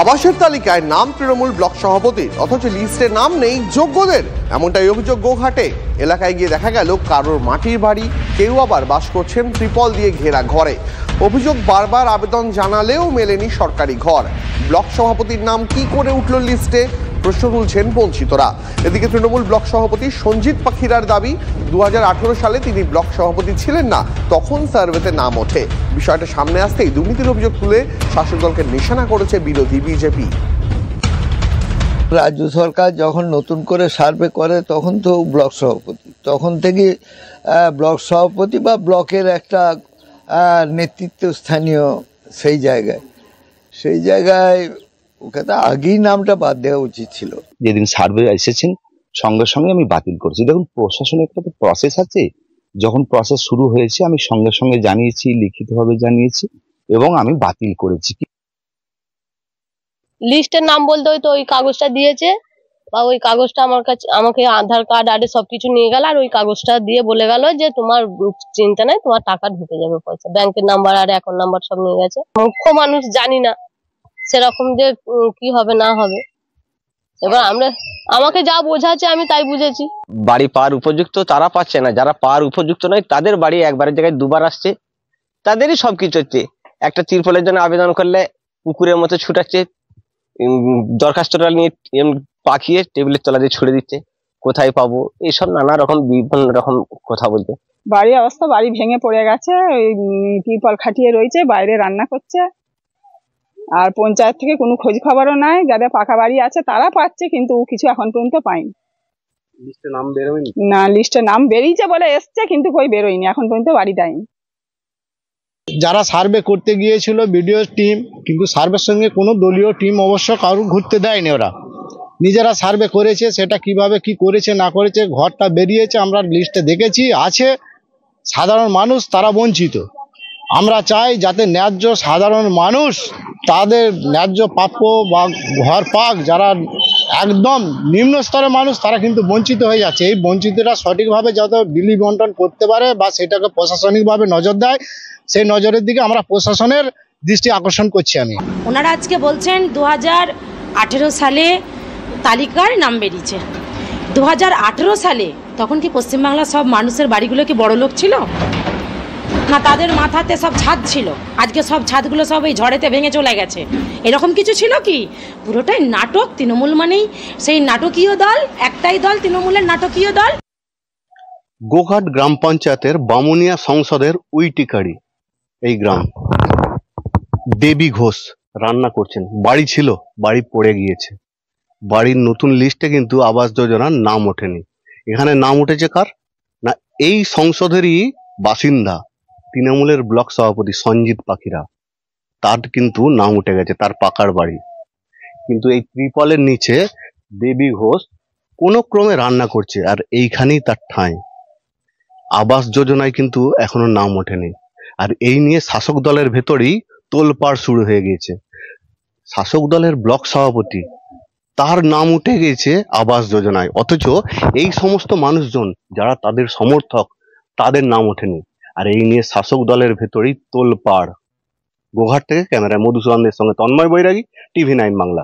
আবাসের তালিকায় নাম তৃণমূল ব্লক সভাপতির, অথচ লিস্টে নাম নেই যোগ্যদের, এমনটাই অভিযোগ গোঘাটে। এলাকায় গিয়ে দেখা গেল কারোর মাটির বাড়ি, কেউ আবার বাস করছেন ত্রিপল দিয়ে ঘেরা ঘরে। অভিযোগ, বারবার আবেদন জানালেও মেলেনি সরকারি ঘর। ব্লক সভাপতির নাম কি করে উঠল লিস্টে, প্রশ্ন তুলছেন বঞ্চিতরা। এদিকে তৃণমূল ব্লক সভাপতি সঞ্জিত পাখিরার দাবি, 2018 সালে তিনি ব্লক সভাপতি ছিলেন না, তখন সার্ভেতে নাম ওঠে। বিষয়টা সামনে আসতেই দুর্নীতির অভিযোগ তুলে শাসক দলকে নিশানা করেছে বিরোধী বিজেপি। রাজ্য সরকার যখন নতুন করে সার্ভে করে তখন তো ব্লক সভাপতি, তখন থেকে ব্লক সভাপতি বা ব্লকের একটা নেতৃত্ব স্থানীয় সেই জায়গায় ওকে তো আগেই নামটা বাদ দেওয়া উচিত ছিল। যেদিন সার্ভে এসেছেন সঙ্গে সঙ্গে আমি বাতিল করেছি। দেখুন, প্রশাসনের একটা তো প্রসেস আছে। যখন প্রসেস শুরু হয়েছে আমি সঙ্গে সঙ্গে জানিয়েছি, লিখিতভাবে জানিয়েছি এবং আমি বাতিল করেছি। লিস্টের নাম বলতে ওই কাগজটা দিয়েছে, বা ওই কাগজটা আমার কাছে, আমাকে আধার কার্ড আর সবকিছু নিয়ে গেল, আর ওই কাগজটা দিয়ে বলে গেল যে তোমার চিন্তা নাই, তোমার টাকা ঢুকে যাবে, পয়সা, ব্যাংকের নাম্বার আর অ্যাকাউন্ট নাম্বার সব নিয়ে গেছে। মুখ্য মানুষ জানি না সেরকম যে কি হবে না হবে। এবার আমাকে যা বোঝাচ্ছে আমি তাই বুঝেছি। বাড়ি পাওয়ার উপযুক্ত তারা পাচ্ছে না, যারা পাওয়ার উপযুক্ত নয় তাদের বাড়ি একবারের জায়গায় দুবার আসছে, তাদেরই সবকিছু হচ্ছে। একটা তিরপলের জন্য আবেদন করলে পুকুরের মতো ছুটাচ্ছে, দরখাস্তটা নিয়ে পাখিয়ে টেবিলের তলা দিয়ে ছুড়ে দিচ্ছে, কোথায় পাবো, এইসব নানা রকম বিভিন্ন রকম কথা বলতে। বাড়ির অবস্থা, বাড়ি ভেঙে পড়ে গেছে, ওই তিরপল খাটিয়ে রয়েছে, বাইরে রান্না করছে। আর পঞ্চায়েত থেকে কোনো খোঁজ খবরও নাই। যাদের পাকা বাড়ি আছে তারা পাচ্ছে, কিন্তু কিছু এখন পর্যন্ত পাইনি। লিস্টে নাম বেরোয়নি না, লিস্টে নাম বেরিয়েছে বলে এসছে, কিন্তু কই বেরোয়নি, এখন পর্যন্ত বাড়ি দেয়নি। যারা সার্ভে করতে গিয়েছিল বিডিও টিম, কিন্তু সার্ভের সঙ্গে কোনো দলীয় টিম অবশ্য কারো ঘুরতে দেয়নি। ওরা নিজেরা সার্ভে করেছে, সেটা কিভাবে কি করেছে না করেছে, ঘরটা বেরিয়েছে, আমরা লিস্টে দেখেছি আছে। সাধারণ মানুষ তারা বঞ্চিত। আমরা চাই যাতে ন্যায্য সাধারণ মানুষ তাদের ন্যায্য প্রাপ্য বা ঘর পাক। যারা একদম নিম্ন স্তরের মানুষ তারা কিন্তু বঞ্চিত হয়ে যাচ্ছে। এই বঞ্চিতরা সঠিকভাবে যত বিলি বন্টন করতে পারে বা সেটাকে প্রশাসনিকভাবে নজর দেয়, সেই নজরের দিকে আমরা প্রশাসনের দৃষ্টি আকর্ষণ করছি। আমি ওনারা আজকে বলছেন 2018 সালে তালিকার নাম বেরিয়েছে। 2018 সালে তখন কি পশ্চিমবাংলার সব মানুষের বাড়িগুলো কি বড় লোক ছিল না? তাদের মাথাতে সব ছাদ ছিল, আজকে সব ছাদগুলো সব এই ঝড়েতে ভেঙে চলে গেছে। এরকম কিছু ছিল কি? পুরোটাই নাটক। তৃণমূল মানেই সেই নাটকীয় দল, একটাই দল, তৃণমূলের নাটকীয় দল। গোঘাট গ্রাম পঞ্চায়েতের বামুনিয়া সংসদের উইটিকাড়ি এই গ্রাম। দেবী ঘোষ রান্না করছেন, বাড়ি ছিল, বাড়ি পড়ে গিয়েছে। বাড়ির নতুন লিস্টে কিন্তু আবাস যোজনার নাম ওঠেনি। এখানে নাম উঠেছে কার না, এই সংসদেরই বাসিন্দা তৃণমূলের ব্লক সভাপতি সঞ্জিত পাখিরা, তার কিন্তু নাম উঠে গেছে, তার পাকার বাড়ি। কিন্তু এই ত্রিপলের নিচে দেবী ঘোষ কোনো ক্রমে রান্না করছে, আর এইখানেই তার ঠাঁই। আবাস যোজনায় কিন্তু এখনো নাম ওঠেনি। আর এই নিয়ে শাসক দলের ভেতরেই তোলপাড় শুরু হয়ে গিয়েছে। শাসক দলের ব্লক সভাপতি, তার নাম উঠে গেছে আবাস যোজনায়, অথচ এই সমস্ত মানুষজন যারা তাদের সমর্থক তাদের নাম ওঠেনি। আর এই নিয়ে শাসক দলের ভেতরেই তোলপাড়। গোঘাট থেকে ক্যামেরায় মধুসূদনের সঙ্গে তন্ময় বৈরাগী, TV9 বাংলা।